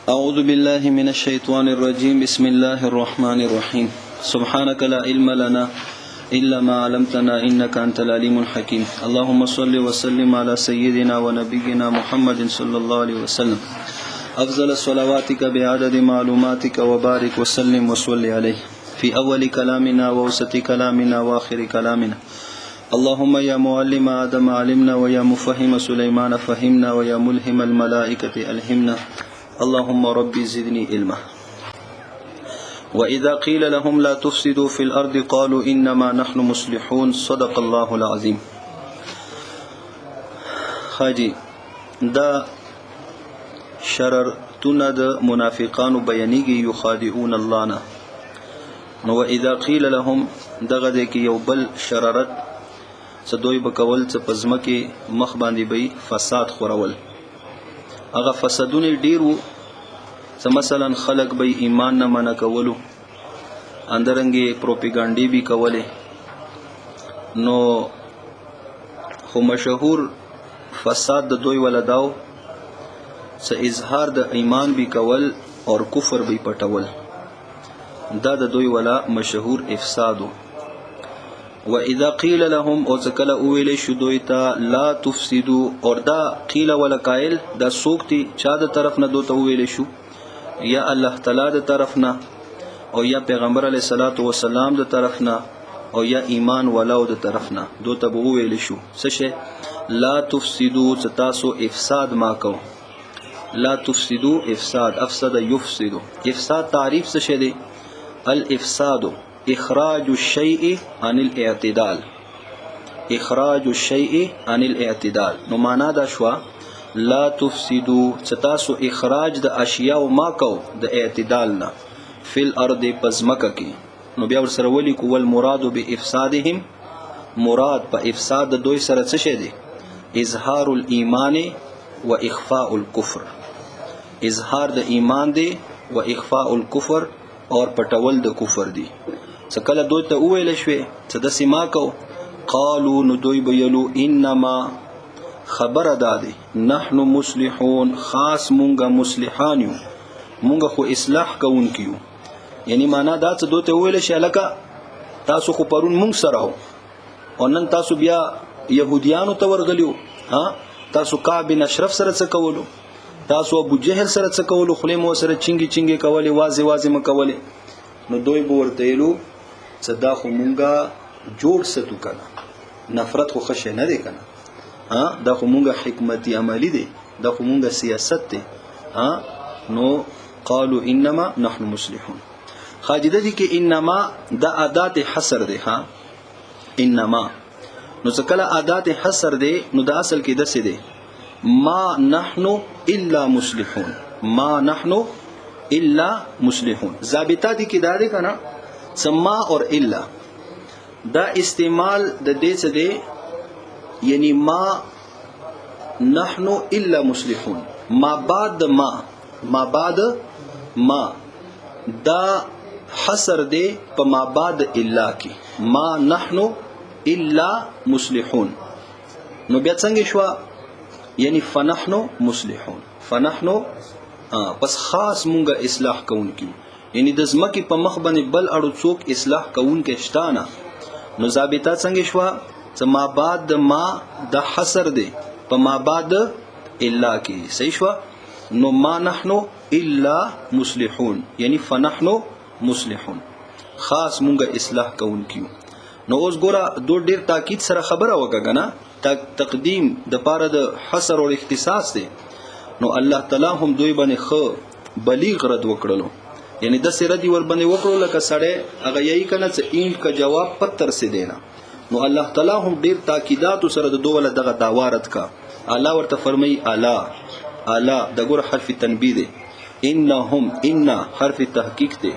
أعوذ بالله من الشيطان الرجيم بسم الله الرحمن الرحيم سبحانك لا علم لنا إلا ما علمتنا إنك أنت العليم الحكيم اللهم صل وسلم على سيدنا ونبينا محمد صلى الله عليه وسلم أفضل صلواتك بعدد معلوماتك وبارك وسلم وصل عليه في أول كلامنا ووسط كلامنا وآخر كلامنا اللهم يا معلم آدم علمنا ويا مفهم سليمان فهمنا ويا ملهم الملائكة ألهمنا اللهم ربي زدني علما وإذا قيل لهم لا تفسدوا في الأرض قالوا إنما نحن مصلحون صدق الله العظيم. خاجي دا شررتنا دا منافقان بيانيگي يخادعون الله نا نو وإذا قيل لهم دغه دې کې یو بل شرارت صدوی بکول څه پزمکه مخ باندې بي فساد خورول هغه فسادونه ډیرو مثلا خلق به ایمان نه منع کولو اندرنګي پروپاګاندا به کوله نو خو مشهور فساد د دوی ولداو څه اظهار د ایمان به کول او کفر به پټول دا د دوی ولا مشهور افسادو. واذا قيل لهم او ذکل اویل شو دوی ته لا تفسدوا اور دا قیل ولا قائل دا سوکتی چا د طرف نه دوته اویل شو یا الله تعالی د طرف نه او یا پیغمبر علیه الصلاۃ والسلام د طرف نه او یا ایمان ولاو د طرف نه دوته اویل شو څه لا تفسدوا تاسو افساد ما کو لا تفسدوا افساد افسد يفسد افساد تعریف څه دی الافساد اخراج الشيء عن الاعتدال اخراج الشيء عن الاعتدال نو معنا دا شوا لا تفسدوا تاسو اخراج د اشیاء ما کو د اعتدال نه فی الارض پزمکه کی نو بیا ور سره ولي کو ول مراد بافسادهم مراد په افساد د دوی سره څه شه دي اظهار الايمان واخفاء الكفر اظهار د ایمان دی واخفاء الكفر اور پټول د کفر دی سکله دوی ته ویل شوی چې د سیما کو قالو نو دوی ویلو انما خبر دادی نحن مصلحون خاص مونږه مصلحان یو مونږه خو اصلاح کوونکیو یعنی معنا دا چې دوی ته ویل شي لکه تاسو خو پرون مونږ سره او نن تاسو بیا يهوديانو ته ورغلیو ها تاسو کعب بن اشرف سره څه کولو تاسو ابو جهل سره څه کولو خله مو سره چنګي کولی واځي مکولې نو دوی ورتهلو صدا خو مونږه جوړ ستو کنه نفرت خو خشه نه دی کنه ها دا خو مونږه حکمتي عملی دی دا خو مونږه سیاست دی ها نو قالوا انما نحن مصلحون خاجده دي کې انما دا ادات حصر دی ها انما نو څکله ادات حصر دی نو دا اصل کې دسه دی ما نحن الا مصلحون ما نحن الا مصلحون ضابطه دي کې دا دی کنه سما اور الا دا استعمال د دې څه دی یعنی ما نحن الا مصلحون ما بعد ما بعد ما دا حصر دی په ما بعد الا کې ما نحن الا مصلحون نو بیا څنګه شو یعنی فنحن مصلحون فنحن پس خاص مونږه اصلاح کوونکي یعنی د زمکه په مخ باندې بل اړو څوک اصلاح کوونکي شتانه نو ضابطه څنګه شو چې ما بعد ما د حصر دی په ما بعد الا کې صحیح شو نو ما نحن الا مصلحون یعنی فنحن مصلحون خاص مونږه اصلاح کوونکي نو اوس ګوره دو ډیر تاکید سره خبره وکړه تقدیم د پاره د حصر او اختصاص دی نو الله تعالی هم دوی باندې خو بلیغ رد وکړلو یعنی د سره دی ور باندې وکړو لکه سړی هغه یی کنه چې این کا جواب پتر سے دینا نو الله تعالی هم ډیر تاکیدات سره د دوه دغه داوارت کا الله ورته فرمای الا د ګور حرف تنبیه دی انهم ان حرف تحقیق دی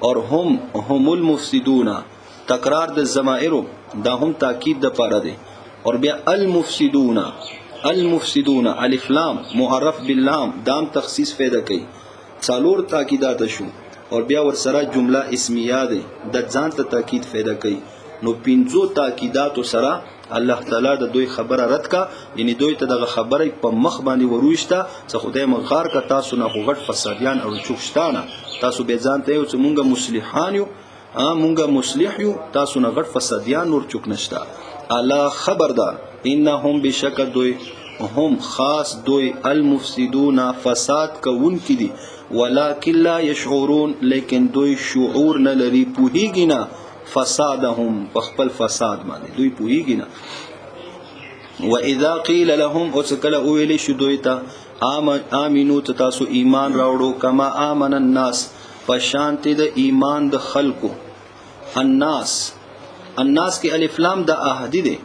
اور هم المفسدون تکرار د ضمائر دا هم تاکید د پاره دی اور بیا المفسدون الف لام معرف باللام دام تخصیص پیدا کړي څالور تاکیدات شو اور بیا ور سره جمله اسمیه ده د ځان ته تاکید پیدا کړي نو پنځو تاکیدات سره الله تعالی د دوی خبره رد کا، یعنی دوی ته دغه خبره په مخ باندې ورويشته چې خدای مغار کا تاسو نه غټ فسادیان او چوکشتانه، تاسو به ځان ته یو چې مونږه مصلحان یو، مونږه مصلح یو، تاسو نه غټ فسادیان نور چوک نشتا. الا خبردار انهم بشک دوی هم خاص دوی المفسدون فساد کوون کی دي، ولکن لا يشعرون لیکن دوی شعور نه لري، پوهیږي نه فسادهم بخپل فساد باندې دوی پوهیږي نه. واذا قيل لهم وسکل اویل شدویتا امنو تاسو ایمان راوړو کما امن الناس فشانت د ایمان د خلقو. الناس کې الف لام د عهد دي،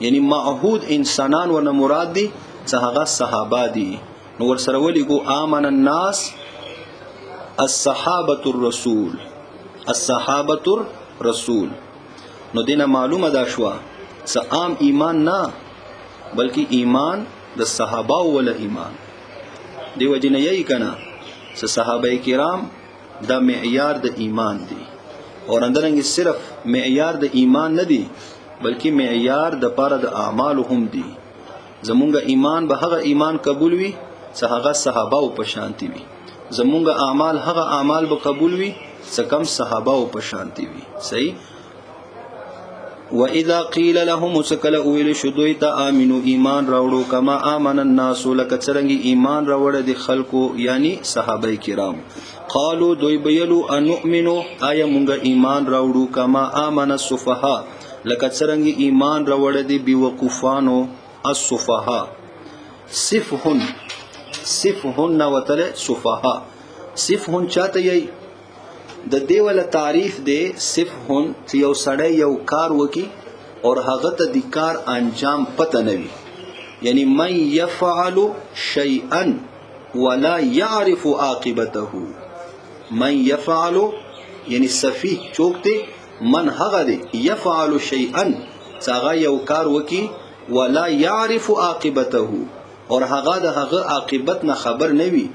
یعنی معهود انسانان ورنه مراد دي چې هغه صحابه دي. نو ور سره ولي کو امن الناس الصحابه الرسول، الصحابه الرسول. نو دینه معلومه دا شو چې عام ایمان نه بلکې ایمان د صحابه ول ایمان دی. وجنه یی کنا چې صحابه کرام دا معیار د ایمان دی، اور اندرنګ صرف معیار د ایمان نه دی بلکې معیار د پاره د اعمال هم دی. زمونږ ایمان به هغه ایمان قبول وي چې هغه صحابه او په شانتي وي، زمونږ اعمال هغه اعمال به قبول وي چې کم صحابه او په شانتي وي. صحیح. واذا قيل لهم سكل اويل شدويت امنوا ایمان راوړو کما امن الناس لک څرنګ ایمان راوړ دي خلکو یعنی صحابه کرام. قالوا دوی بیلو انؤمنو آیا مونږ ایمان راوړو کما امن السفهاء لک څرنګ ایمان راوړ دي بیوقوفانو السفهاء. صفهن وتل سفهاء، صفهن چاته یی د دیوله تعریف دی. صفهن چې یو سړی یو کار وکي اور هغه ته د کار انجام پته نه وي، یعنی من يفعل شيئا ولا يعرف عاقبته. من يفعل یعنی سفیه چوکته، من هغه دی يفعل شيئا چې هغه یو کار وکي ولا يعرف عاقبته اور هغه د هغه عاقبت نه خبر نه وي،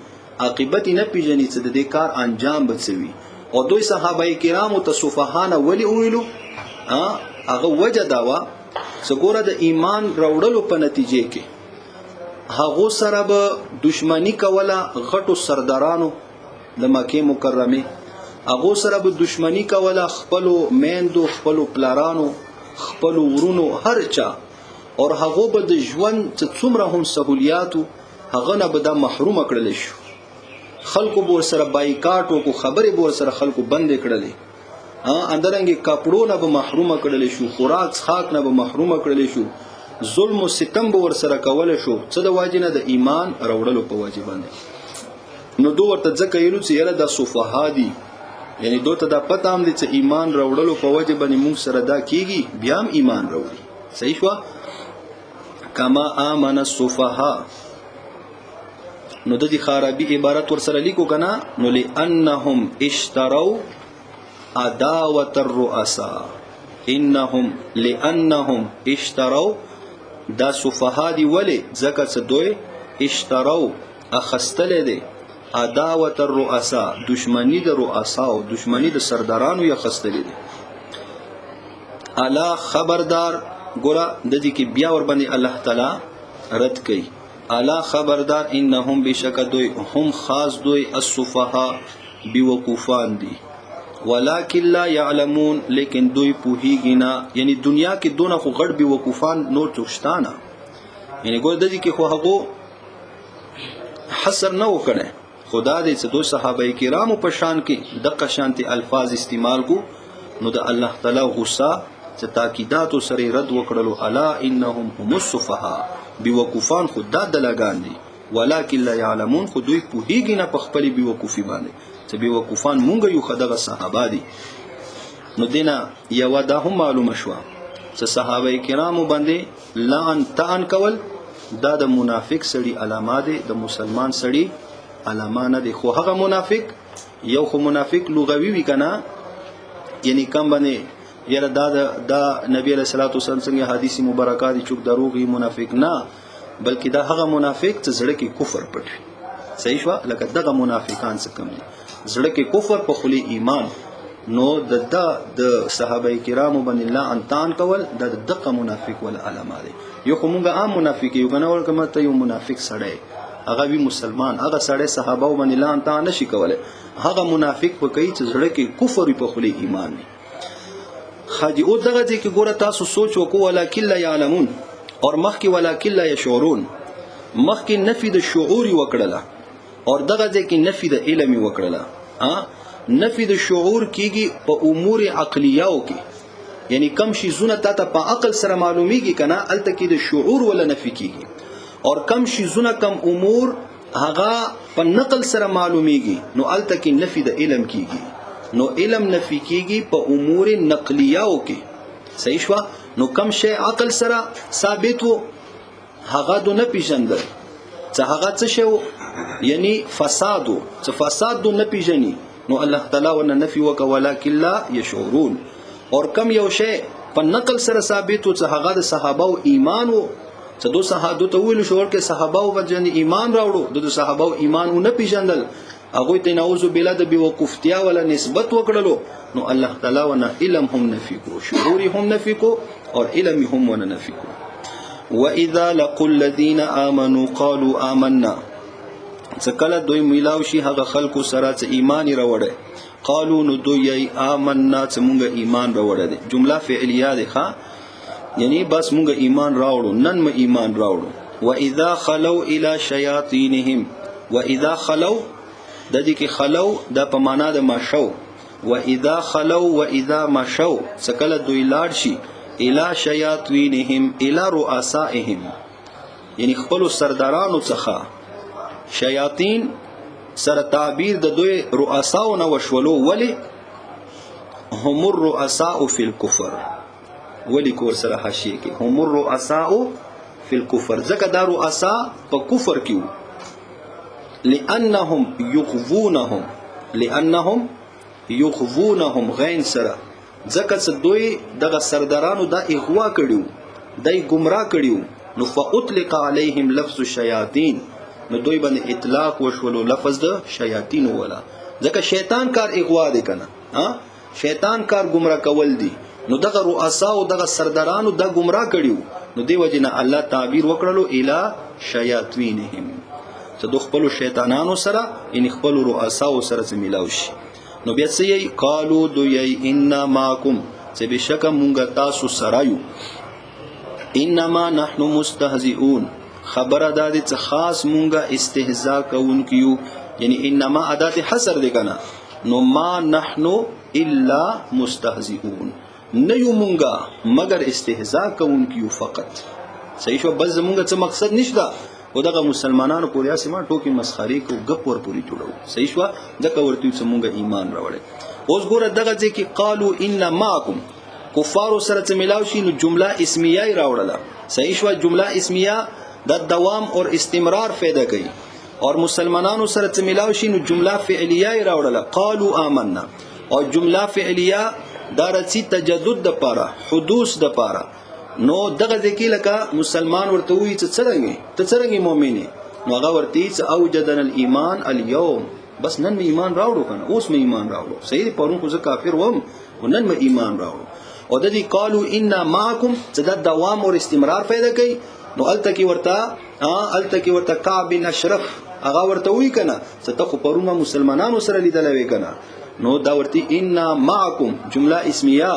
عاقبت نه پیژني چې د دې کار انجام بڅوي. او دوی صحابه کرامو ته صفهانه ولی ویلو؟ هغه وجه داوا څګوره د ایمان راوړلو په نتیجه کې هغه سره به دشمنی کوله غټو سردارانو د مکه مکرمه، هغه سره به دشمنی کوله خپلو میندو، خپلو پلارانو، خپلو ورونو، هر چا، اور هغه به د ژوند څومره هم سہولیاتو هغه نه به د محروم کړل شو. خلکو بور سره بایکاټ او خبرې بور سره خلکو بند کړلې، اندرنګ کپړو نه به محروم کړل شو، خوراک څښاک نه به محروم کړل شو، ظلم او ستم به ور سره کول شو. څه د واجنه د ایمان راوړلو په واجب باندې. نو دوی ورته ځکه یلو چې یره د صفها دي، یعنی دوی ته د پته هم دي چې ایمان راوړلو په واجب باندې موږ سره دا کیږي، بیا هم ایمان راوړي. صحیح شو. کما امن الصفها، نو د دې خرابي عبارت ور سره لیکو کنه، نو لانهم اشتروا عداوه الرؤساء. انهم لانهم اشتروا دا صفها دي ولی ځکه چې دوی اشتروا اخستل دي عداوه الرؤساء دشمنی د رؤسا او دشمنی د سردارانو یې خستل دي. الا خبردار، ګوره د دې کې بیا ور باندې الله تعالی رد کوي. الا خبردار انهم بشک دوی هم خاص دوی الصفها بیوقوفان دي، ولکن لا يعلمون لیکن دوی پوهیږي نه. یعنی دنیا کې دونه خو غړ بیوقوفان نور چوشتانه، یعنی ګور د دې کې خو هغه حصر نه وکړي. خدا دې چې دوی صحابه کرامو په شان کې دغه شانتي الفاظ استعمال کو، نو د الله تعالی غصه چې تاکیدات سره رد وکړلو. الا انهم هم الصفها بیوقوفان خود د دلګان دي، ولکن لا يعلمون خو دوی پوهیږي نه په خپل بیوقوفي باندې چې بیوقوفان مونږ یو خدغه صحابه دي. نو دینا یو دا هم معلومه شو چې صحابه کرامو باندې لعن تان کول دا د منافق سړي علامه دي، د مسلمان سړي علامه نه دي. خو هغه منافق یو خو منافق لغوي وی کنه، یعنی کم باندې یره دا نبی علیہ الصلوۃ والسلام څنګه حدیث مبارکات چوک دروغي منافق نه، بلکې دا هغه منافق چې زړه کې کفر پټ وي. صحیح شو. لکه دغه منافقان څه کم دي، زړه کې کفر په خلی ایمان. نو د صحابه کرامو باندې لعن تان کول د دقه منافق ول علامه دي. یو کومه عام منافق یو کنه ورکه ته یو منافق سړی هغه وی مسلمان هغه سړی صحابه باندې لعن تان نشي کوله. هغه منافق په کوي چې زړه کې کفر په خلی ایمان نه خاجي او دغه ځکه ګوره تاسو سوچ وکړو ولکن لا يعلمون اور مخکې ولکن لا يشعرون مخکې نفي د شعور وکړه اور دغه ځکه نفي د علم وکړه. نفي د شعور کیږي په امور عقلیاو کې یعنی کم شي زونه ته په عقل سره معلومیږي کنه الته کې د شعور ولا نفي کیږي اور کم شي زونه کم امور هغه په نقل سره معلومیږي نو الته کې نفي د علم کیږي. نو علم نفي کیږي په امور نقلیاو کې صحیح شو. نو کم شي عقل سره ثابت وو هغه دو نه پیژندل څه هغه څه شو یعنی فساد څه فساد دو نه پیژني نو الله تعالی ونه نفي وک ولکن لا يشعرون. اور کم یو شی په نقل سره ثابت وو څه هغه د صحابه او ایمان وو څه دو صحابه ته ویل شو چې صحابه او باندې ایمان راوړو د صحابه او ایمان او نه پیژندل هغه ته نعوذ بالله د بیوقفتیا ولا نسبت وکړلو نو الله تعالی ونه علم هم نفي کو شعور هم نفي کو اور علم هم ونه نفي کو. واذا لقوا الذين امنوا قالوا آمنا څکله دوی میلاو شي هغه خلکو سره چې ایمان راوړي قالو نو دوی آمنا چې مونږ ایمان راوړل. جمله فعلیه ده ښا یعنی بس مونږ ایمان راوړو نن م ایمان راوړو. واذا خلوا الى شياطينهم واذا خلوا د دې کې خلو د په معنا د مشو واذا خلوا واذا مشوا څکله دوی لاړ شي الى شياطينهم الى رؤسائهم یعنی خپل سردارانو څخه شیاطین سره تعبیر د دوی رؤساو نه وشولو ولی هم الرؤساء فی الكفر ولی کور سره حاشیه کې هم الرؤساء فی الكفر ځکه دا رؤسا په کفر کې لانهم یغوونهم غین سره ځکه چې دوی دغه سردارانو دا اغوا کړیو دای گمراه کړیو نو فاطلق علیهم لفظ الشیاطین نو دوی باندې اطلاق وشولو لفظ د شیاطین ولا ځکه شیطان کار اغوا دی کنه شیطان کار گمراه کول دی نو دغه رؤسا او دغه سردارانو دا گمراه کړیو نو دی وجنه الله تعبیر وکړلو الی شیاطینهم ته د خپل شیطانانو سره ان خپل رؤسا او سره ملاوي شي. نو بیا سي قالو دوی ان ماکم چې بشک مونږ تاسو سره یو انما نحن مستهزئون خبره دا دي چې خاص مونږه استهزاء کوونکیو یعنی انما ادات حصر دی کنه نو ما نحن الا مستهزئون نه یو مونږه مگر استهزاء کوونکیو فقط صحیح شو. بس زمونږه څه مقصد نشته او دغه مسلمانانو پورې اسما ټوکی مسخري کو غپ ور پوری جوړو صحیح شو ځکه ورته چې مونږه ایمان راوړل. اوس ګوره دغه ځکه قالو ان معکم کفار سره چې ملاوي شي نو جمله اسمیه راوړله صحیح شو. جمله اسمیه د دوام اور استمرار پیدا کوي اور مسلمانانو سره چې ملاوي شي نو جمله فعلیه راوړله قالو آمنا او جمله فعلیه دارسی تجدد د پاره حدوث د پاره نو دغه ځکه لکه مسلمان ورته وی چې څنګه مؤمنه نو هغه ورته چې اوجدن الايمان اليوم بس نن می ایمان راوړو کنه اوس می ایمان راوړو صحیح پرون خو زه کافر وم ونن می ایمان راوړو او د دې قالو ان معکم چې د دوام او استمرار پیدا کوي نو الته کې ورته کعب بن اشرف هغه ورته وی کنه چې ته خو پرون مسلمانانو سره لیدلې کنه نو دا ورته ان معکم جمله اسمیه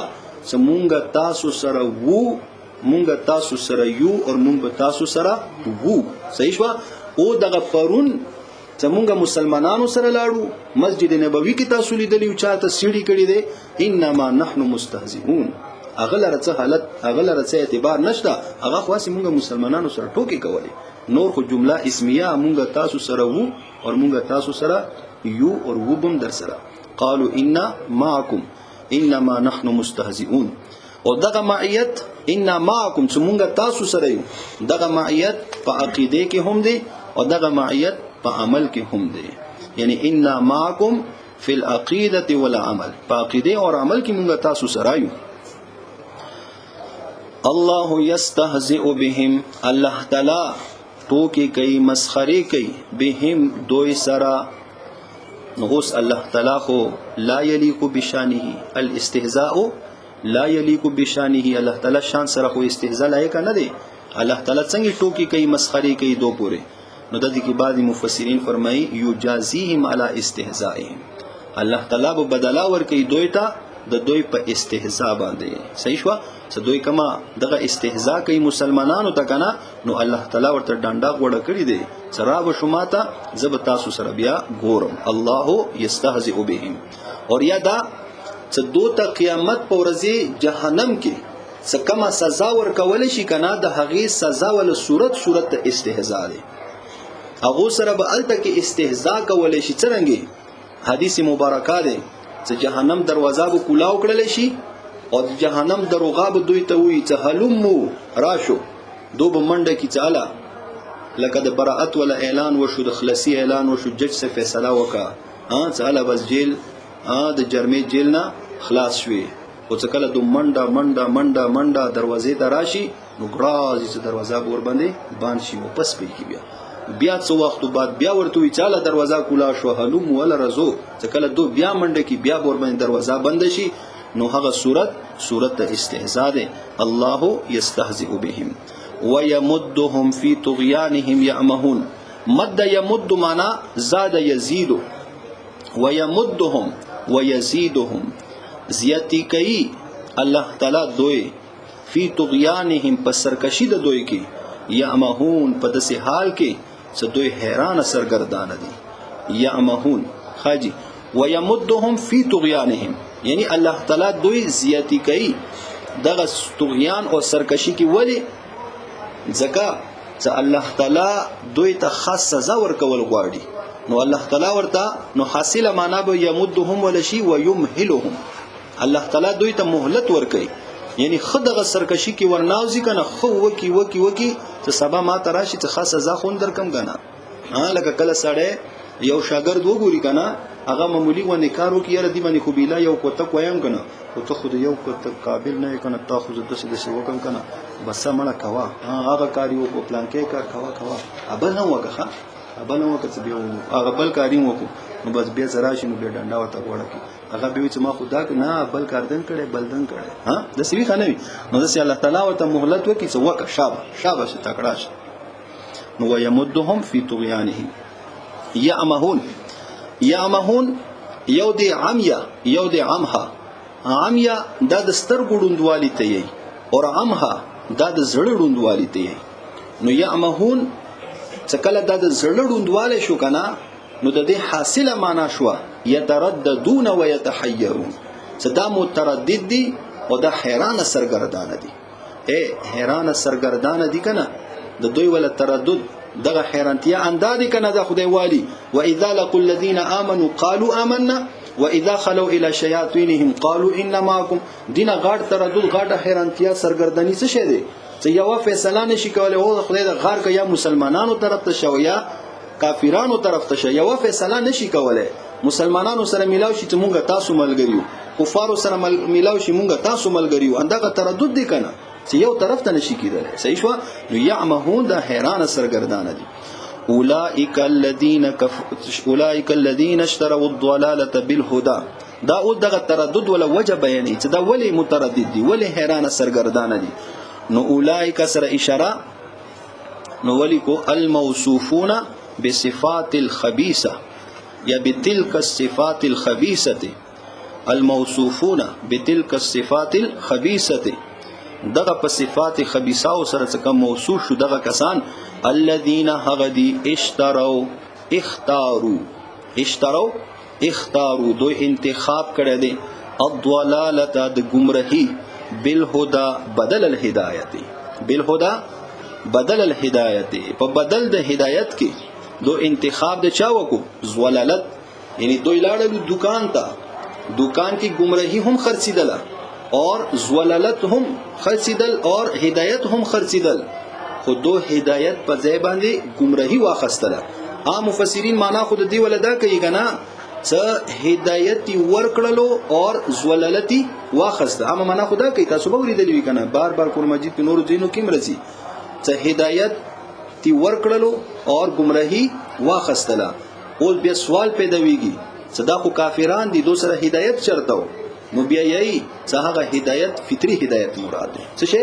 سمونګه تاسو سره وو مونږ تاسو سره یو او مونږ تاسو سره وو صحیح شو. او دغه پرون چې مونږ مسلمانانو سره لاړو مسجد نبوي کې تاسو لیدلی او چاته سیړی کړی دی انما نحن مستهزئون اغلره څه حالت اغلره څه اعتبار نشته هغه خاص مونږ مسلمانانو سره ټوکی کولی نور خو جمله اسمیه مونږ تاسو سره وو او مونږ تاسو سره یو او وبم در سره قالوا ان معكم انما نحن مستهزئون او دغه معیت ان معکم چې مونږ تاسو سره یو دغه معیت په عقیده کې هم دی او دغه معیت په عمل کې هم دی یعنی ان معکم فی العقیده والعمل په عقیده او عمل کې مونږ تاسو سره یو. الله یستهزئ بهم الله تعالی ټوکی کوي مسخري کوي بهم دوی سره نو اوس الله تعالی خو لا یلیق بشانه الاستهزاء لا یلیق بشانه الله تعالی شان سره خو استهزاء لایق نه دی الله تعالی څنګه ټوکی کوي مسخري کوي دو پوره نو د دې کې بعضی مفسرین فرمایي یجازیهم علی استهزائهم الله تعالی به بدلا ور کوي دوی ته د دوی په استهزاء باندې صحیح شو څه دوی کما دغه استهزاء کوي مسلمانانو ته کنه نو الله تعالی ورته ډانډا غوړه کړی دی سراب شماته زب تاسو سره بیا ګورم الله یستهزئ بهم اور یادا څه دوته قیامت په ورځې جهنم کې څه کما سزا ور کول شي کنه د هغه سزا ول صورت استهزاء دی هغه سره به الته کې استهزاء کول شي څنګه حدیث مبارکه ده چې جهنم دروازه به کولاو کړل شي او د جهنم دروغه به دوی ته وي چې هلمو راشو دو به منډه کی چاله لکه د براءت ولا اعلان وشو د خلاصي اعلان وشو جج سے فیصله وکا چاله بس جیل د جرمې جیل نه خلاص شوي او څه کله د منډه دروازې ته راشي نو ګرازي چې دروازه ور باندې بان شي او پس پې بیا څو وخت بعد بیا ورته وی چاله دروازه کولا شو هلم ولا رزو څه کله دو بیا منډه کی بیا ور باندې دروازه بند شي نو هغه صورت استهزاء ده الله یستهزئ بهم ويمدهم في طغيانهم يعمهون مد يمد معنا زاد يزيد ويمدهم ويزيدهم زیاتی کوي الله تعالی دوی فی طغیانهم پس سرکشی د دوی کې یعمهون په داسې حال کې چې دوی حیران سرګردان دي یعمهون خاجی ويمدهم فی طغیانهم یعنی الله تعالی دوی زیاتی کوي دغه طغیان او سرکشی کې ولی ځکه چې الله تعالی دوی ته خاص سزا ورکول غواړي نو الله تعالی ورته نو حاصله معنا به یمدهم ولشی ويمهلهم الله تعالی دوی ته مهلت ورکوي یعنی خدغه سرکشی کې ورناوځي کنه خو وکی چې سبا ما تراشي چې خاص سزا خون درکم کنه لکه کله سړی یو شاګرد وګوري کنه هغه معمولی ونه کارو کې یاره دی باندې خو بیلا یو کوته کویم کنه او ته خود یو کوته قابل نه کنه تا خو د څه وکم کنه بس مړه کوا هغه کاریو کو پلان کې کار کوا ابل نه وکه ابل نه وکه چې بیا هغه بل کاریم وکړو نو بس بیا زراشي نو بیا ډنډا وته وړه کی هغه به چې ما خدا نه بل کاردن کړي بلدن کړي ها د سوي خنوي نو د الله تعالی ورته مهلت وکي چې وکه شابه چې تکړه شي نو ويمدهم في طغيانهم یعمهون یو دی عمیا یو دی عمها عمیا دا د سترګو ډوندوالي ته یي او عمها دا د زړه ډوندوالي ته یي نو یعمهون څکله دا د زړه ډوندواله شو کنه نو د دې حاصله معنا شو يترددون ويتحيرون صدا متردد دي او د حیران سرګردان دي حیران سرګردان دي کنه د دوی ول تردد دغه حیرانتیا اندادي کنه د خدای والی واذا لقوا الذين امنوا قالوا آمنا واذا خلوا الى شياطينهم قالوا انما معكم دینه غاړ تردد غاړه حیرانتیا سرګردانی څه شه دي چې یو فیصله نشي کولای او خدای د غار کې یا مسلمانانو طرف ته شو یا کافرانو طرف ته شو یو فیصله نشي کولای مسلمانانو سره ملاو شي چې مونږه تاسو ملګریو کفارو سره ملاو شي مونږه تاسو ملګریو اندغه تردد دي کنه چې یو طرف ته نشي کېدل صحیح شو نو یعمهون د حیران سرګردان دي اولئک الذين اشتروا الضلاله بالهدى دا او دغه تردد ولا وجه بیانې چې دا ولی متردد دي ولی حیران سرګردان دي نو اولئک سره اشاره نو ولی کو الموصوفون بصفات الخبيثه یا بتلك الصفات الخبيثه الموصوفون بتلك الصفات الخبيثه دغه په صفات خبيثه او سره څخه موصوف شو دغه کسان الذين هغدي اختاروا دوی انتخاب کړی دي الضلاله د گمراهي بالهدى بدل الهدايه په بدل د هدایت کې دو انتخاب د چا وکړو زولالت یعنی دوی لاړل دکان کې گمراهي هم خرڅیدل اور زولالت هم خرڅیدل اور هدایت هم خرڅیدل خو دو هدایت په ځای باندې گمراهي واخستله عام مفسرین معنا خود دی ولدا کوي کنه څه هدایت ورکړلو اور زولالتی واخسته عام معنا خدا کوي تاسو به ورېدلی کنه بار قرآن مجید په نور دینو کې مرسي څه هدایت تی ورکړلو اور گمراهي واخستله او بیا سوال پیدا ویږي صدا خو کافران دي دو سره هدایت چرته نو بیا یی څه هغه هدایت فطری هدایت مراد دی څه شي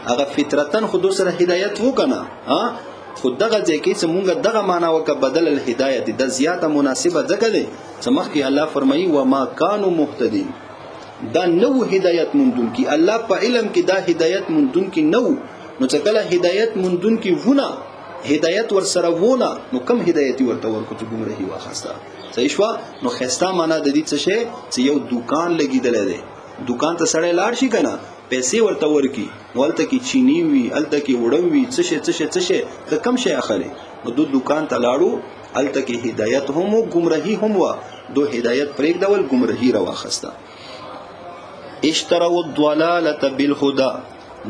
هغه فطرتن خو دو سره هدایت وکنه ها خود دغه ځکه چې مونږ دغه معنا وک بدل الهدایت د زیاته مناسبه ځکه دی چې مخکې الله فرمایي و ما كانوا مهتدين دا نو هدایت مندون کی الله په علم کې دا هدایت مندون کی نو چې کله هدایت مندون کی ونه هدایت ور سره ونه نو کم هدایت ورته ورکو چې ګمراهي واخسته صحیح شو نو خسته معنا د دې څه شي چې یو دکان لګیدل دی دکان ته سړی لاړ شي کنه پیسې ورته ورکی ولته کې چینی وی الته کې وړم وی څه شي ته کم شي اخلي نو دو دکان ته لاړو الته کې هدایت هم او گمراهي هم وا دو هدایت پرېګ ډول گمراهي را واخسته اشتروا الضلاله بالهدى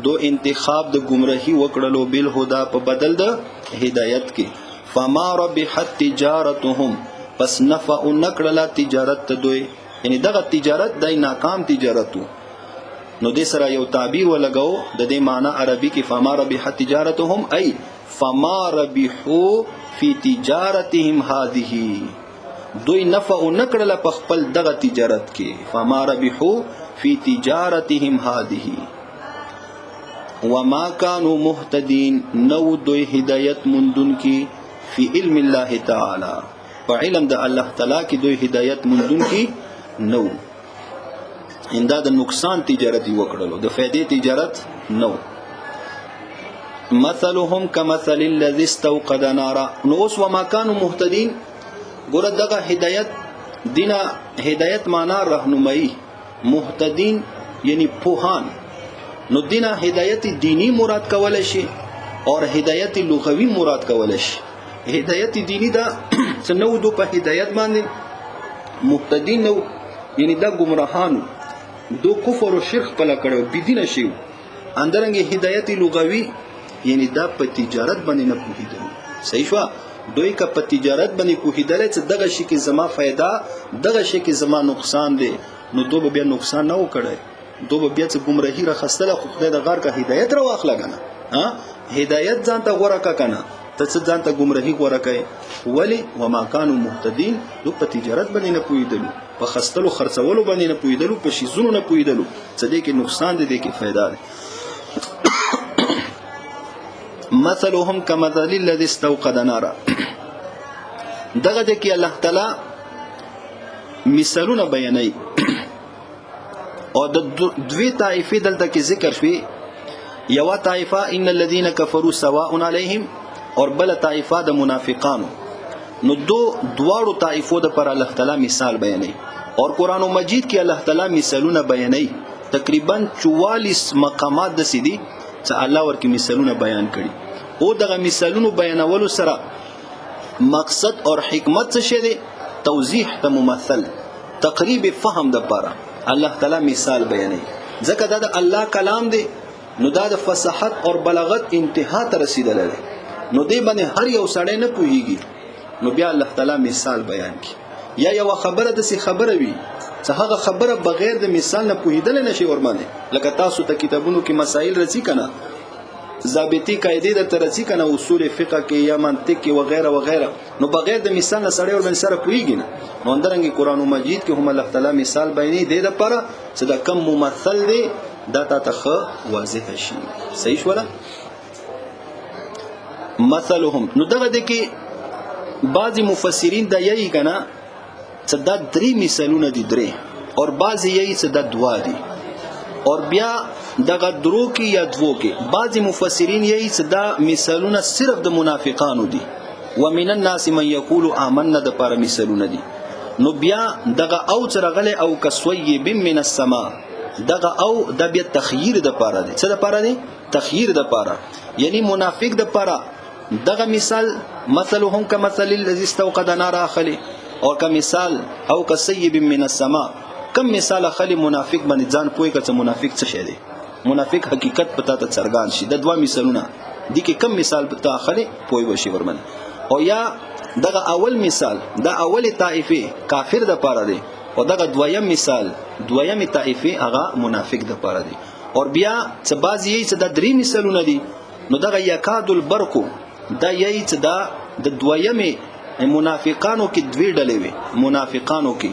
دو انتخاب د گمراهي وکړلو بالهدى په بدل د هدایت کې فما ربحت تجارتهم پس نفع نکړه تجارت دوی یعنی دغه تجارت دای ناکام تجارتو نو دې سره یو تعبیر ولګاو د دې معنی عربي کې فما ربحت تجارتهم ای فما ربحوا فی تجارتهم هذه دوی نفع نکړه په خپل دغه تجارت کې فما ربحوا فی تجارتهم هذه وما كانوا مهتدين نو دوی هدایت مندون کی فی علم الله تعالی په علم د الله تعالی کې دوی هدایت مندون کی نو انده د نقصان تجارت وکړلو د فائدې تجارت نو مثلهم كمثل الذي استوقد نارا نو اوس وما كانوا مهتدين ګور دغه هدایت دینه هدایت معنا راهنمایي مهتدين یعنی پوهان نو دینه هدایت دینی مراد کول شي او هدایت لغوي مراد کول شي هدایت دینی دا څنو دو په هدایت باندې مهتدين نو یعنی دا گمراهان دو کفر او شرک پلا کړو بيدینه شي اندرنګ هدایت لغوي یعنی دا په تجارت باندې نه پوهیدل صحیح شو دوی کا په تجارت باندې پوهیدل چې دغه شي کې زما फायदा دغه شي کې زما نقصان دی نو دوی بیا نقصان نه وکړي دوی بیا چې گمراهی را خستله خو خدای د غار کا هدایت را واخلا کنه ها هدایت ځان ته غوړه کا کنه ته څه ځان ته گمراهی غوړه کوي ولی وما كانوا مهتدين دو په تجارت باندې نه پوهیدل په خستلو خرڅولو باندې نه پوهیدل په شیزونو نه پوهیدل څه دې کې نقصان دی کې फायदा دی مثلهم كمثل الذي استوقد نارا دغه د کې الله تعالی مثالونه بیانوي او د دوی طائفه دلته کې ذکر شوی یو طائفه ان الذين كفروا سواء عليهم اور بل طائفه د منافقانو نو دواړو طائفو د پر الله تعالی مثال بیانوي اور قران مجید کې الله تعالی مثالونه بیانوي تقریبا 44 مقامات د سیدی چې الله ورکی مثالونه بیان کړي او دغه مثالونو بیانولو سره مقصد اور حکمت څه شه دي توضیح ته ممثل تقریب فهم د پاره الله تعالی مثال بیانوي ځکه دا د الله کلام دی نو دا د فصاحت اور بلاغت انتها ته رسیدل دی نو دی باندې هر یو سړی نه پوهیږي نو بیا الله تعالی مثال بیان کی یا یو خبره د سی خبره وي چې هغه خبره بغیر د مثال نه پوهیدل نشي ورمانه لکه تاسو ته کتابونو کې مسائل رسی کنه ضابطی قاعده د ترسی کنه اصول فقه کې یا منطق کې وغیرہ وغیرہ نو بغیر د مثال نه سړی ور باندې سره پوهیږي نه نو اندرنګ قران مجید کې هم الله تعالی مثال بیانې دی د پاره چې دا کم ممثل دی دا ته واضح شي صحیح شو مثلهم نو دغه د کې بعضی مفسرین دا یی کنه چې دا درې مثالونه دي درې اور بعضی یی چې دا دوا دي اور بیا دغه درو کې یا دوو کې بعضی مفسرین یی چې دا مثالونه صرف د منافقانو دي ومن الناس من يقول آمنا د پر مثالونه دي نو بیا دغه او چرغله او کسویب من السما دغه او د بیا تخییر د پاره دي څه د پاره دي تخییر د پاره یعنی منافق د پاره دغه مثال مثلهم كمثل الذي استوقد نارا خلی او کمثال او کسیب من السما کم مثال خلی منافق باندې ځان پوي کړه منافق څه شه دي منافق حقیقت پتا ته څرګان شي د دوا مثالونه دي کې کم مثال پتا خلی پوي وشي ورمن او یا دغه اول مثال د اول طائفه کافر د پاره دي او دغه دویم مثال دویم طائفه هغه منافق د پاره دي اور بیا څه بازي چې د درې مثالونه دي نو دغه یکاد البرق دا یی چې دا د دویمه منافقانو کې دوی ډلې وي. منافقانو کې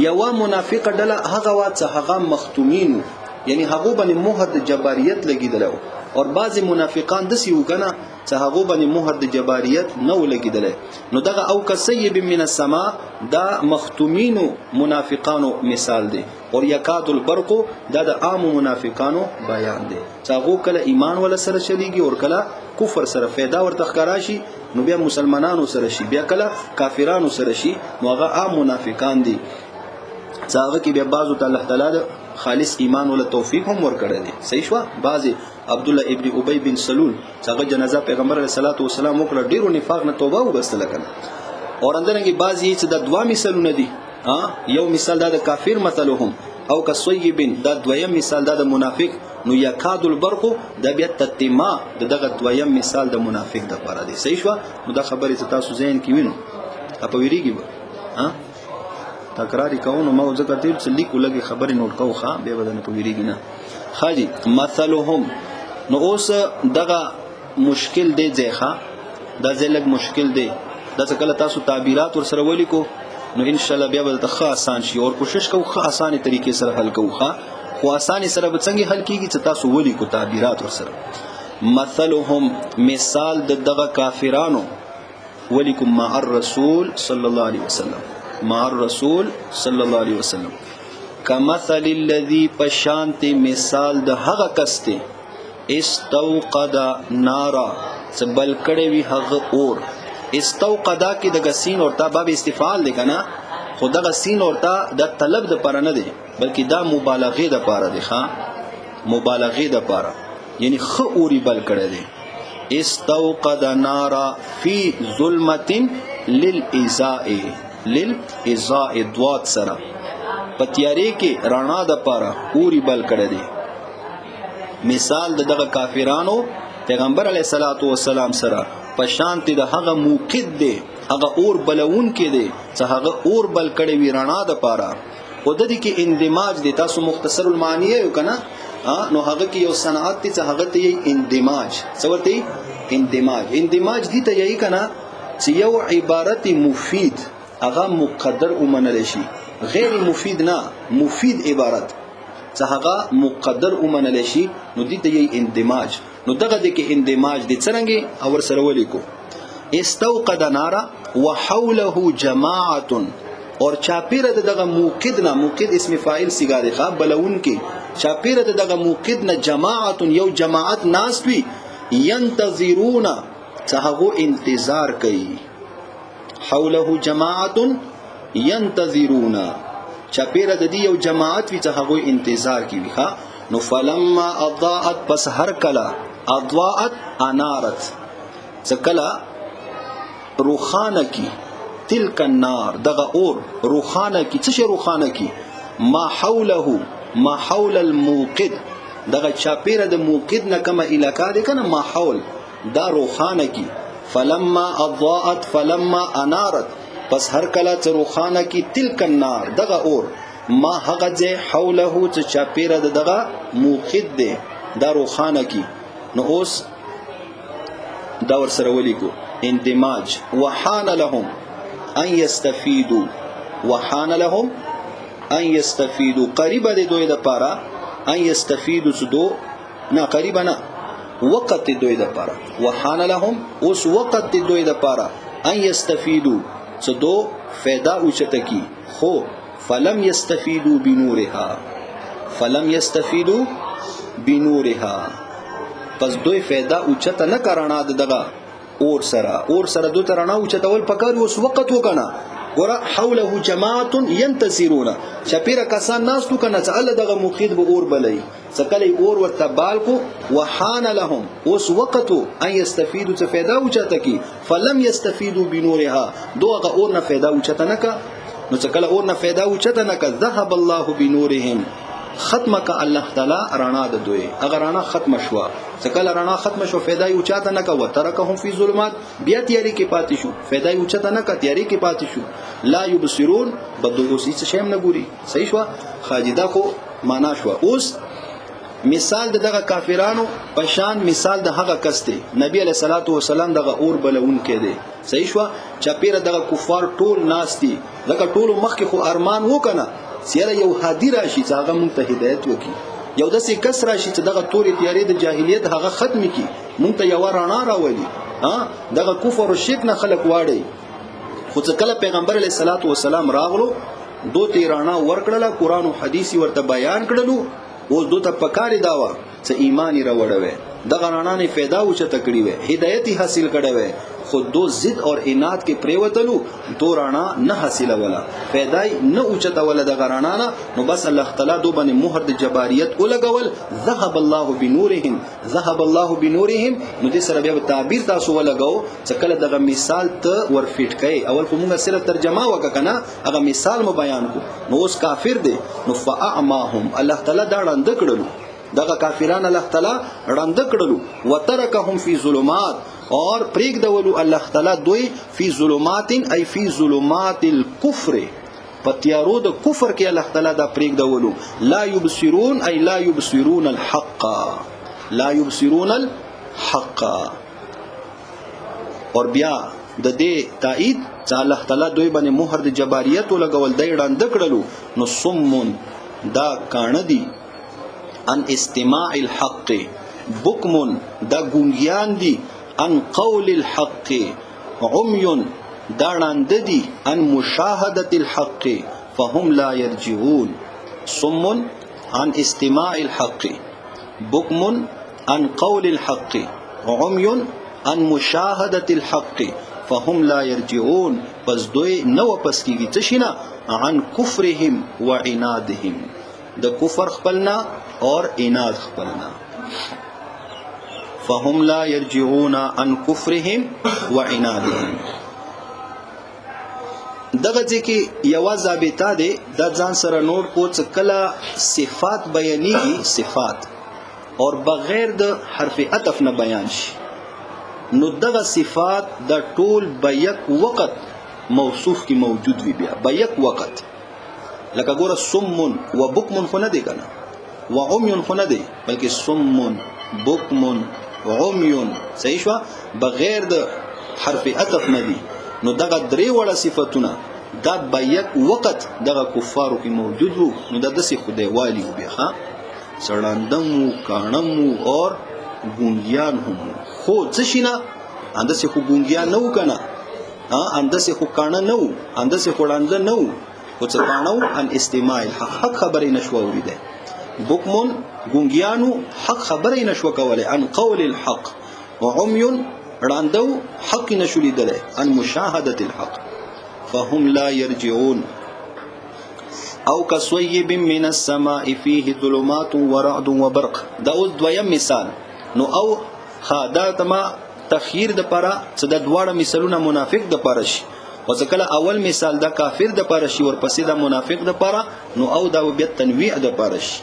یو منافق ډله هغه وا چې هغه مختومین، یعنی هغه باندې مهر د جباریت لګیدلو، او بعضی منافقان دسی وکنه چې هغه باندې مهر د جباریت نه لګیدل. نو دغه او کسیب من السما دا مختومینو منافقانو مثال دی. او یکاد البرق دا د عام منافقانو بیان دی چې هغه کله ایمان ولا سره چلیږي او کله کفر سره فایده ورته ښکارا شي، نو بیا مسلمانانو سره شي، بیا کله کافرانو سره شي، نو هغه عام منافقان دي. ځاګه کې بیا بعضو ته الله تعالی خالص ایمان ولا توفیق هم ورکړی دی. صحیح شو. بعضی عبد الله ابن ابي بن سلول څنګه جنازه پیغمبر علیه الصلاۃ والسلام وکړه، ډیرو نفاق نه توبه وبستله کنه. اور اندرنګي بعضی چې د دوا مثالونه دي، یو مثال دا د کافر مثلهم او کصیبن، دا دویم مثال دا د منافق. نو یکاد البرق دا بیا تتما دغه دویم مثال د منافق د پاره دی. صحیح شو. نو دا خبره تاسو ذهن کې وینئ اپ ویریږي تکراری کوو. ما ځکه تیر چې لیکو لګي خبرې نوٹ کوو ښا بیا بدن په ویریږي نه خاجي مثلهم. نو اوس دغه مشکل دی ځخه، دا ځلګ مشکل دی، دا څه کله تاسو تعبیرات ور سره ولیکو نو ان شاء الله بیا به ته ښه آسان شي. او کوشش کوو ښه آسانه طریقې سره حل کوو ښا، خو آسانه سره به څنګه حل کیږي چې تاسو ولیکو تعبیرات ور سره. مثلهم مثال د دغه کافرانو ولیکم مع الرسول صلی الله علیه وسلم، مع الرسول صلی الله علیه وسلم کمثل الذی پشانت مثال د هغه کس ته استوقد نارا سبل کړي وی هغه اور. استوقدا کې د غسین اورتا باب استفعال دی کنه، خو د غسین اورتا د طلب د پاره نه دی بلکې دا مبالغه د پاره دی ښا، مبالغه د پاره، یعنی خ اوري بل کړي دی. استوقد نارا فی ظلمت للازاء، للازاء دوات سره پتیاری کې رانا د پاره اوري بل کړي دی. مثال دغه کافرانو پیغمبر علیه الصلاۃ والسلام سره پشانت د هغه موقد دی، هغه اور بلون کې دی چې هغه اور بل کړي وی رانا د پاره. او د دې کې اندماج دی، تاسو مختصر المعنی یو کنه نو هغه کې یو صنعت ته هغه ته اندماج څه ورته اندماج. اندماج دي ته یی کنه چې یو عبارت مفید هغه مقدر ومنل شي، غیر مفید نه، مفید عبارت چې هغه مقدر ومنل شي نو دي ته یی اندماج. نو دغه د کې اندماج دي څنګه اور سره ولیکو. استوقد نارا وحوله جماعه، اور چاپیره دغه موقد نه، موقد اسم فاعل سیګاری ښا بلون کې چاپیره دغه موقد نه جماعت یو جماعت ناس وی ينتظرون څهغه انتظار کوي. حوله جماعت ينتظرون چاپیره د دې یو جماعت وی څهغه انتظار کوي ښا. نو فلما اضاءت پس هر کلا اضاءت انارت څکلا روخانه کی تلک النار دغه اور روخانه کی څه روخانه کی ما حوله ما حول الموقد دغه چاپیره د موقد نه کومه علاقه ده کنه ما حول دا روخانه کی. فلما اضاءت فلما انارت پس هر کلا څه روخانه کی تلک النار دغه اور ما هغه ځای حوله څه چاپیره دغه موقد ده دا روخانه کی. نو اوس دا ور سره ولیکو اندماج. وحان لهم ان يستفيدوا، وحان لهم ان يستفيدوا قریبه د دوی د پاره، ان يستفيدوا سدو نه قریبه نه وقت د دوی د پاره. وحان لهم اوس وقت د دوی د پاره ان يستفيدوا سدو فایده اوچته کی، خو فلم يستفيدوا بنورها، فلم يستفيدوا بنورها پس دوی فایده اوچته نه کرانا دغه اور سره دو ترانا اوچتول پکار اوس وخت وکنه. ګوره حوله جماعت ينتصرون شپیره کسان ناس تو کنه چې الله دغه موقد به اور بلای سکلی اور ورته بالکو. وحان لهم اوس وخت ان يستفيدوا څه فایده اوچته کی. فلم يستفيدوا بنورها دوغه اور نه فایده اوچته نه کا. نو څکله اور نه فایده اوچته نه کا ذهب الله بنورهم ختمه کا الله تعالی رانا د دوی اگر رانا ختم شو څکله رانا ختم شو فایده یو چاته نه کا وترکهم فی ظلمات بیا تیاری کې پاتې شو فایده یو چاته نه کا تیاری کې پاتې شو. لا یبصرون بدو اوس هیڅ شیم نه ګوري. صحیح شو خاجدا خو معنا شو. اوس مثال دغه کافرانو پشان مثال د هغه کس دی نبی علیہ الصلوۃ والسلام دغه اور بلون کې دی صحیح شو چې پیره دغه کفار ټول ناشتي دغه ټول مخکې خو ارمان وکنه سیاره یو هادي راشي چې هغه مونږ ته هدایت وکړي یو داسې کس راشي چې دغه تورې تیارې د جاهلیت هغه ختم کړي مونږ ته یو رڼا راولي دغه کفر او شرک نه خلق واړي خو ځکه پیغمبر علیہ الصلوۃ والسلام راغلو دوی رڼا ورکړله قران او حدیث ورته بیان کړلو اوس دوی ته پکاري داوا چې ایمان یې راوړوي دغه رڼا نه फायदा اوچته کړی وي هدایت حاصل کړی وي خو دو ضد اور عناد کې پریوتلو دو رڼا نه حاصله ولا फायदा نه اوچته ولا دغه رڼا نه نو بس الله تعالی دو باندې مهر د جباریت ولګول ذهب الله بنورهم نو دې سره بیا تعبیر تاسو ولګاو چې کله دغه مثال ته ورفیټ کړي اول کومه صرف ترجمه وککنه هغه مثال مو بیان کو نو اوس کافر دی نو فاعماهم الله تعالی دا وړاند کړلو دغه کافرانو الله تعالی وړاند کړلو وترکهم فی ظلمات اور پریک دولو الله تعالی دوی فی ظلمات ای فی ظلمات الكفر پتیارو د کفر کې الله تعالی دا پریک دولو لا یبصرون ای لا یبصرون الحق اور بیا د دې تایید چې الله تعالی دوی باندې مهر د جباریت ولګول دی وړاند کړلو نو سمون دا کان دی ان استماع الحق بکمن دا ګونګیان دي ان قول الحق عمي دا وړاند دي ان مشاهده الحق فهم لا يرجعون صم عن استماع الحق بكم عن قول الحق عمي عن مشاهده الحق فهم لا يرجعون پس دوی نو پس کیږي څه شینه عن كفرهم وعنادهم د کفر خپلنا اور عناد خپلنا فهم لا يرجعون عن كفرهم وعنادهم دغه ځکه یو ضابطه ده د ځان سره نوٹ کو چې کله صفات بیانېږي صفات اور بغیر د حرف عطف نه بیان شي نو دغه صفات د ټول بیک وخت موصوف کی موجود وي بیا بیک وخت لکه ګوره صم و بکم خو نه دی کنه و عمي خو نه دی بلکې صم بکم عمي صحیح شو بغیر د حرف عطف نه دی نو دغه درې وړه صفاتونه دا بیک وخت دغه کفارو کې موجود وو نو د دسي خدای والی وو بیا ها سړاندم کانم اور ګونګیان هم خو څه شینه اندسه خو ګونګیان نه وکنه اندسه خو کانه نه وو اندسه خړاند نه وو او څه کانو ان استماع الحق خبرې نشو اوریده بوکمون ګونګیانو حق خبرې نشو کوله ان قول الحق وعمي راندو حق نشو لیدله ان مشاهده الحق فهم لا يرجعون او كصيب من السماء فيه ظلمات ورعد وبرق دا اوس دویم مثال نو او خادا تما تخیر د پاره چې د دواړه مثالونه منافق د پاره شي او ځکه اول مثال د کافر د پاره شي ورپسې د منافق د پاره نو او دا بیا تنویع د پاره شي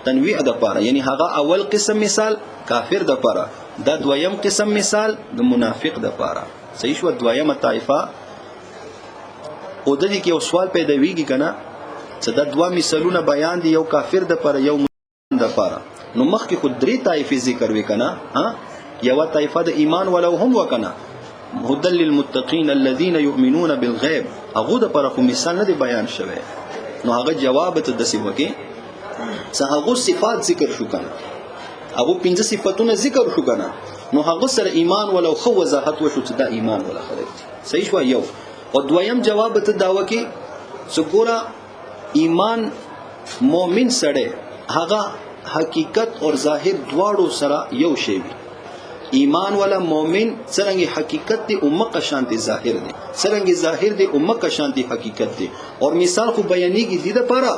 تنویع د پاره یعنی هغه اول قسم مثال کافر د پاره دا دویم قسم مثال د منافق د پاره صحیح شو دویمه طائفه او د دې کې یو سوال پیدا ویږي کنه چې دا دوا مثالونه بیان دي یو کافر د پاره یو د پاره نو مخکې خود درې طائفې ذکر وکنه ها یو طائفه د ایمان ولو هم وکنه هدل للمتقین الذين يؤمنون بالغیب هغه د پاره خو مثال نه دی بیان شوی نو هغه جواب ته دسی وکي چې هغه صفات ذکر شو کنه هغه پنځه صفاتونه ذکر شو کنه نو هغه سره ایمان ولو خو وضاحت وشو چې دا ایمان ولا خلک صحیح شو یو او دویم جواب ته دا وکي چې ګوره ایمان مؤمن سره هغه حقیقت اور ظاهر دواړو سره یو شی وي ایمان والا مومن څنګه حقیقت دی امه شانتی ظاهر دی څنګه ظاهر دی امه شانتی حقیقت دی اور مثال خو بیانېږي د لپاره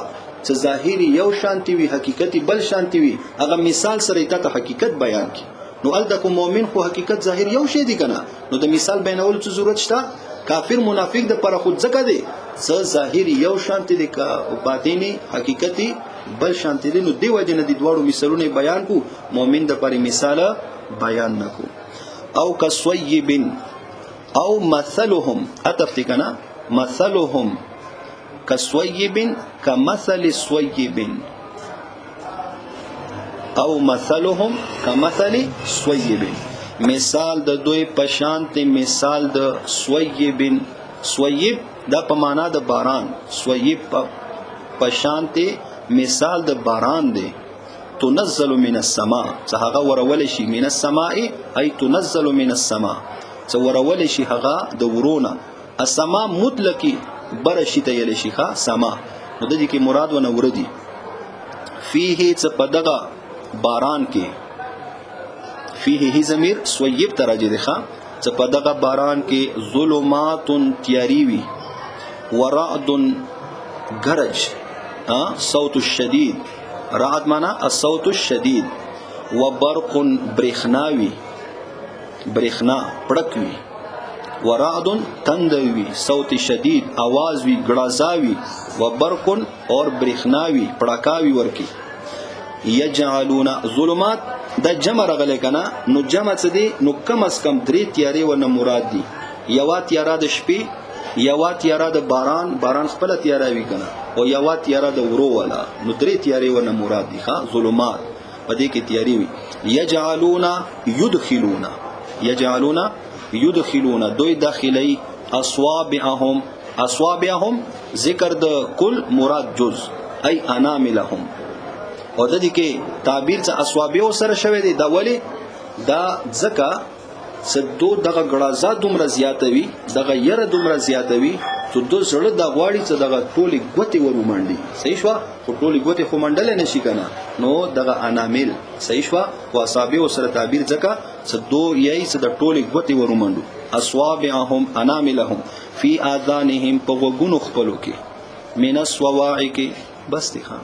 چې ظاهری یو شانتی وي حقیقت بل شانتی وي هغه مثال سره ته حقیقت بیان کی نو الدک مومن خو حقیقت ظاهر یو شی دی کنه نو د مثال بیانول څه ضرورت شته کافر منافق د پر خود ځکه دی چې ظاهری یو شانتی دی کا باطینی حقیقت بل شانتی دی نو دی وجه نه د دوړو مثالونه بیان کو مومن د پر مثال بیان نکو او کسویب او مثلهم اتفتکنا مثلهم کسویب کمثل سویب او مثلهم کمثل صیب مثال د دوی پشانت مثال د صیب صیب دا په معنا د باران صیب پشانت مثال د باران دی تنزل من السماء څه هغه ورول شي من السماء ای تنزل من السماء څه ورول شي هغه د ورونه السماء مطلقي برشته یل شي ښا سما نو د دې کې مراد ونه وردی فيه څه پدغه باران کې فيه هی ضمیر سویب تراجه ده ښا څه پدغه باران کې ظلمات تیاری وی ورعد گرج صوت الشدید رعد معنا الصوت الشدید وبرق برخناوی برخنا پړکوي ورعد تندوی صوت شدید आवाज وی ګړازاوی وبرق اور برخناوی پړکاوی ورکی یجعلون ظلمات دا جمع رغله کنا نو جمع څه دی نو کم از کم درې تیارې ونه مراد دي یوا تیارا د شپې یوا تیارا د باران خپل تیاراوی کنا او یوا تیارا د ورو ولا نو درې تیارې ونه مراد دي ښا ظلمات پدې کې تیاری وي یجعلون دوی داخلي اصوابعهم ذکر د کل مراد جز ای اناملهم او د دې کې تعبیر څه اصوابع سره شوی دی دا ولی دا ځکه صدو دغه غړازا دومره زیاتوي دغه ير دومره زیاتوي چې دو زړه د غواړي چې دغه ټولي غوتي ورمنډي صحیح شو خو ټولي غوتي خو منډل نه شي کنه نو دغه انامل صحیح شو او اصابع سره تعبیر ځکه صدو یې چې د ټولي غوتي ورمنډو اصوابعهم اناملهم فی اذانهم په وګونو خپلو کې من الصواعق بس دي خان